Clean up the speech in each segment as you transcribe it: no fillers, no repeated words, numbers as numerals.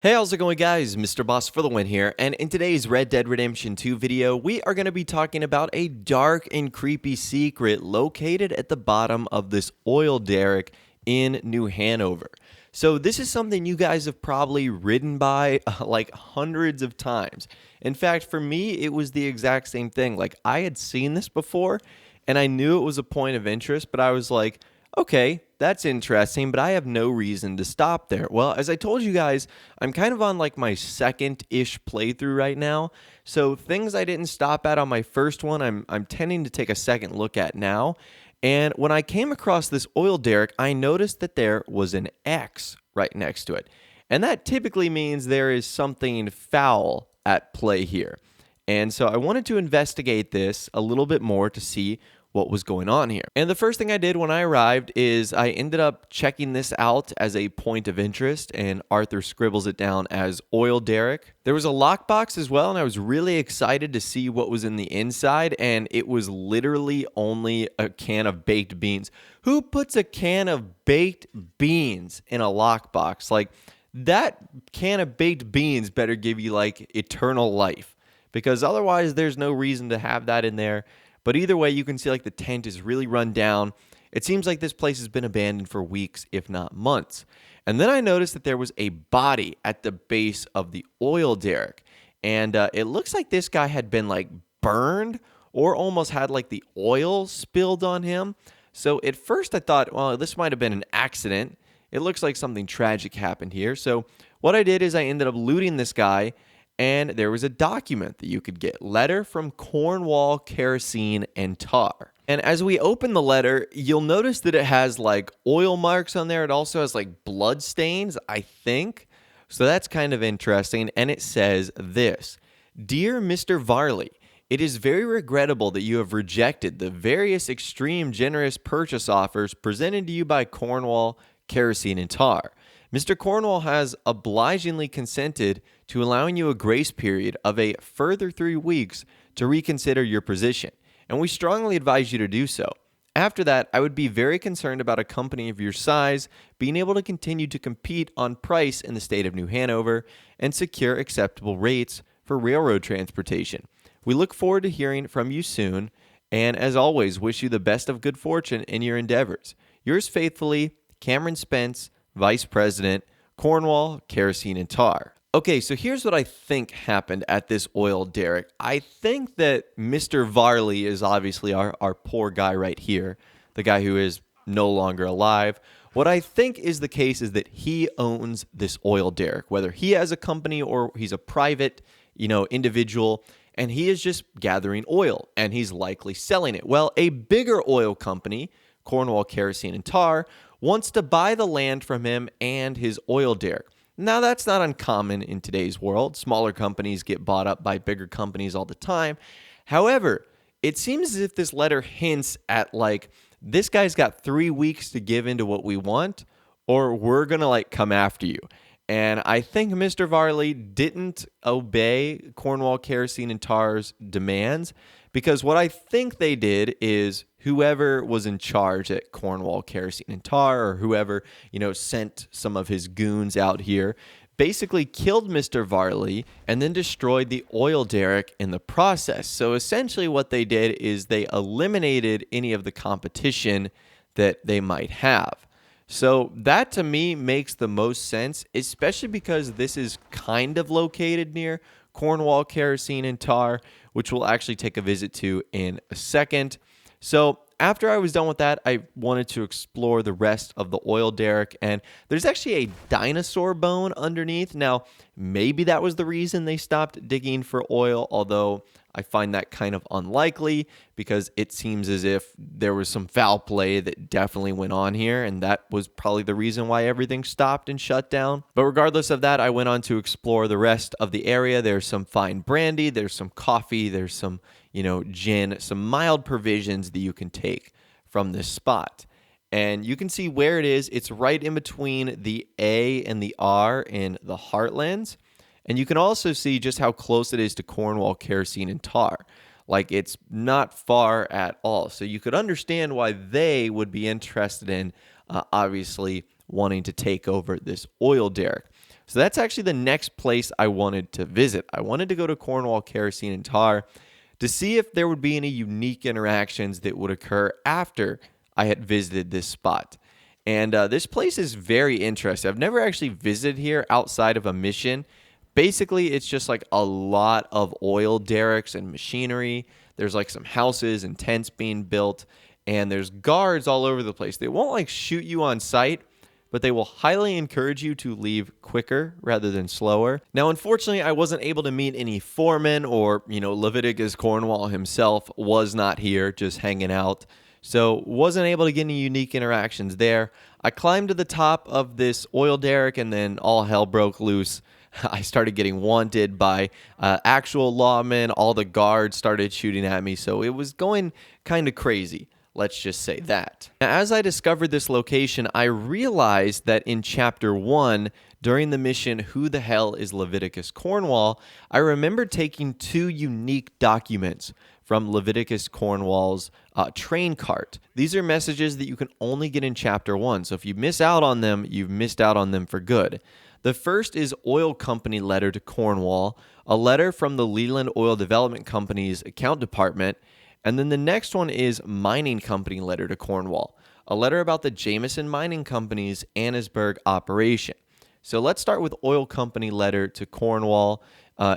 Hey, how's it going, guys? Mr. Boss for the win here, and in today's Red Dead Redemption 2 video, we are going to be talking about a dark and creepy secret located at the bottom of this oil derrick in New Hanover. So this is something you guys have probably ridden by like hundreds of times. In fact, for me, it was the exact same thing. Like, I had seen this before, and I knew it was a point of interest, but I was like, okay, that's interesting, but I have no reason to stop there. Well, as I told you guys, I'm kind of on like my second-ish playthrough right now. So things I didn't stop at on my first one, I'm tending to take a second look at now. And when I came across this oil derrick, I noticed that there was an X right next to it. And that typically means there is something foul at play here. And so I wanted to investigate this a little bit more to see what was going on here. And the first thing I did when I arrived is I ended up checking this out as a point of interest, and Arthur scribbles it down as oil derrick. There was a lockbox as well, and I was really excited to see what was in the inside, and it was literally only a can of baked beans. Who puts a can of baked beans in a lockbox? Like, that can of baked beans better give you like eternal life, because otherwise there's no reason to have that in there. But either way, you can see like the tent is really run down. It seems like this place has been abandoned for weeks, if not months. And then I noticed that there was a body at the base of the oil derrick. And it looks like this guy had been like burned or almost had like the oil spilled on him. So at first I thought, well, this might have been an accident. It looks like something tragic happened here. So what I did is I ended up looting this guy. And there was a document that you could get, letter from Cornwall, kerosene, and tar. And as we open the letter, you'll notice that it has like oil marks on there. It also has like blood stains, I think. So that's kind of interesting. And it says this: Dear Mr. Varley, it is very regrettable that you have rejected the various extreme generous purchase offers presented to you by Cornwall, kerosene, and tar. Mr. Cornwall has obligingly consented to allowing you a grace period of a further 3 weeks to reconsider your position, and we strongly advise you to do so. After that, I would be very concerned about a company of your size being able to continue to compete on price in the state of New Hanover and secure acceptable rates for railroad transportation. We look forward to hearing from you soon, and as always, wish you the best of good fortune in your endeavors. Yours faithfully, Cameron Spence, Vice President, Cornwall, kerosene, and tar. Okay, so here's what I think happened at this oil derrick. I think that Mr. Varley is obviously our poor guy right here, the guy who is no longer alive. What I think is the case is that he owns this oil derrick, whether he has a company or he's a private, individual, and he is just gathering oil, and he's likely selling it. Well, a bigger oil company, Cornwall, kerosene, and tar, wants to buy the land from him and his oil derrick. Now, that's not uncommon in today's world. Smaller companies get bought up by bigger companies all the time. However, it seems as if this letter hints at like, this guy's got 3 weeks to give into what we want, or we're going to like come after you. And I think Mr. Varley didn't obey Cornwall, kerosene, and tar's demands, because what I think they did is whoever was in charge at Cornwall, kerosene, and tar, or whoever, sent some of his goons out here, basically killed Mr. Varley and then destroyed the oil derrick in the process. So essentially what they did is they eliminated any of the competition that they might have. So that to me makes the most sense, especially because this is kind of located near Cornwall, kerosene, and tar, which we'll actually take a visit to in a second. So after I was done with that, I wanted to explore the rest of the oil derrick, and there's actually a dinosaur bone underneath. Now, maybe that was the reason they stopped digging for oil, although I find that kind of unlikely because it seems as if there was some foul play that definitely went on here, and that was probably the reason why everything stopped and shut down. But regardless of that, I went on to explore the rest of the area. There's some fine brandy, there's some coffee, there's some, gin, some mild provisions that you can take from this spot. And you can see where it is. It's right in between the A and the R in the Heartlands. And you can also see just how close it is to Cornwall, kerosene, and tar. Like, it's not far at all. So you could understand why they would be interested in, obviously, wanting to take over this oil derrick. So that's actually the next place I wanted to visit. I wanted to go to Cornwall, Kerosene, and Tar to see if there would be any unique interactions that would occur after I had visited this spot. And this place is very interesting. I've never actually visited here outside of a mission. Basically, it's just like a lot of oil derricks and machinery. There's like some houses and tents being built, and there's guards all over the place. They won't like shoot you on sight, but they will highly encourage you to leave quicker rather than slower. Now, unfortunately, I wasn't able to meet any foremen, or, Leviticus Cornwall himself was not here, just hanging out. So wasn't able to get any unique interactions there. I climbed to the top of this oil derrick, and then all hell broke loose. I started getting wanted by actual lawmen. All the guards started shooting at me, so it was going kind of crazy. Let's just say that. Now, as I discovered this location, I realized that in Chapter 1, during the mission, Who the Hell is Leviticus Cornwall, I remember taking 2 unique documents from Leviticus Cornwall's train cart. These are messages that you can only get in Chapter 1, so if you miss out on them, you've missed out on them for good. The first is Oil Company Letter to Cornwall, a letter from the Leland Oil Development Company's account department, and then the next one is Mining Company Letter to Cornwall, a letter about the Jameson Mining Company's Annesburg operation. So let's start with Oil Company Letter to Cornwall.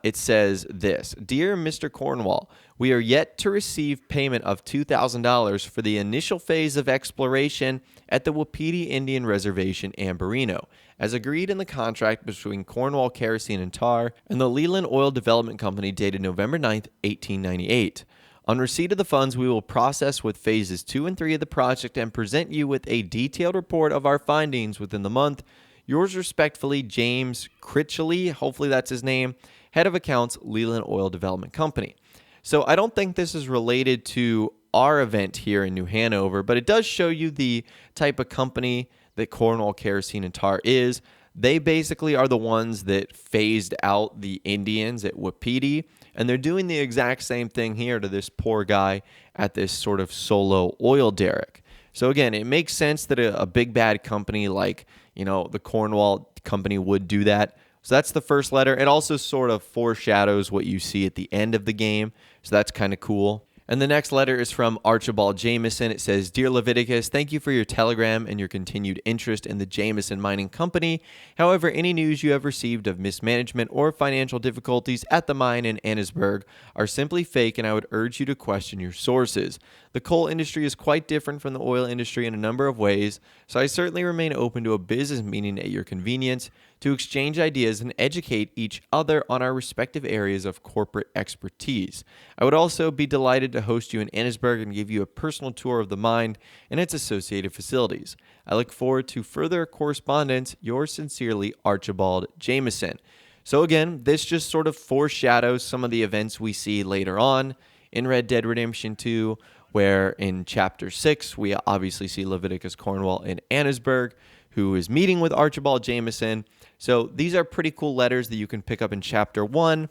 It says this: Dear Mr. Cornwall, we are yet to receive payment of $2,000 for the initial phase of exploration at the Wapiti Indian Reservation, Ambarino, as agreed in the contract between Cornwall Kerosene and Tar and the Leland Oil Development Company dated November 9th, 1898. On receipt of the funds, we will process with phases 2 and 3 of the project and present you with a detailed report of our findings within the month. Yours respectfully, James Critchley, hopefully that's his name, Head of Accounts, Leland Oil Development Company. So I don't think this is related to our event here in New Hanover, but it does show you the type of company that Cornwall Kerosene and Tar is. They basically are the ones that phased out the Indians at Wapiti, and they're doing the exact same thing here to this poor guy at this sort of solo oil derrick. So again, it makes sense that a big bad company like, the Cornwall company would do that. So that's the first letter. It also sort of foreshadows what you see at the end of the game, so that's kind of cool. And the next letter is from Archibald Jameson. It says, Dear Leviticus, thank you for your telegram and your continued interest in the Jameson Mining Company. However, any news you have received of mismanagement or financial difficulties at the mine in Annesburg are simply fake, and I would urge you to question your sources. The coal industry is quite different from the oil industry in a number of ways, so I certainly remain open to a business meeting at your convenience to exchange ideas and educate each other on our respective areas of corporate expertise. I would also be delighted to host you in Annesburg and give you a personal tour of the mine and its associated facilities. I look forward to further correspondence. Yours sincerely, Archibald Jameson. So again, this just sort of foreshadows some of the events we see later on in Red Dead Redemption 2, where in Chapter 6, we obviously see Leviticus Cornwall in Annesburg, who is meeting with Archibald Jameson. So these are pretty cool letters that you can pick up in Chapter 1.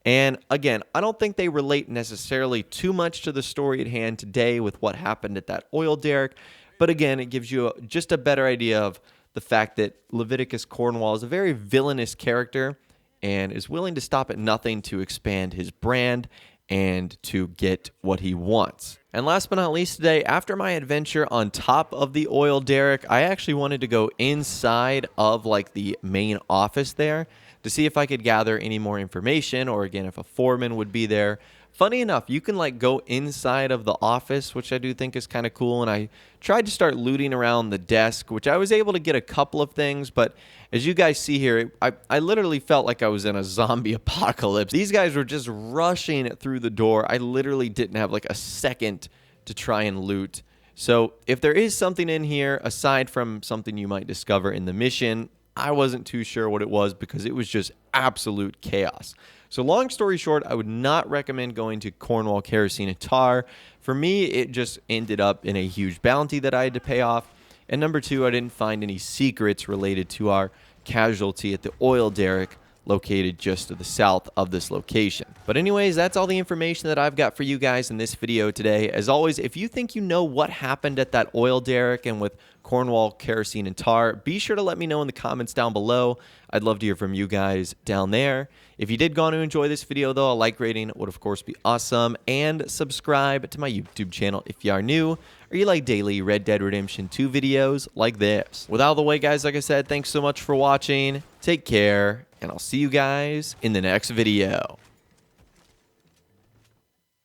And again, I don't think they relate necessarily too much to the story at hand today with what happened at that oil derrick. But again, it gives you just a better idea of the fact that Leviticus Cornwall is a very villainous character and is willing to stop at nothing to expand his brand and to get what he wants. And last but not least today, after my adventure on top of the oil derrick, I actually wanted to go inside of like the main office there to see if I could gather any more information, or again, if a foreman would be there. Funny enough, you can like go inside of the office, which I do think is kind of cool. And I tried to start looting around the desk, which I was able to get a couple of things. But as you guys see here, I literally felt like I was in a zombie apocalypse. These guys were just rushing through the door. I literally didn't have like a second to try and loot. So if there is something in here, aside from something you might discover in the mission, I wasn't too sure what it was because it was just absolute chaos. So long story short, I would not recommend going to Cornwall Kerosene and Tar. For me, it just ended up in a huge bounty that I had to pay off. And number two, I didn't find any secrets related to our casualty at the oil derrick located just to the south of this location. But anyways, that's all the information that I've got for you guys in this video today. As always, if you think you know what happened at that oil derrick and with Cornwall, kerosene, and tar, be sure to let me know in the comments down below. I'd love to hear from you guys down there. If you did go on to enjoy this video, though, a like rating would, of course, be awesome. And subscribe to my YouTube channel if you are new or you like daily Red Dead Redemption 2 videos like this. With all the way, guys, like I said, thanks so much for watching. Take care, and I'll see you guys in the next video.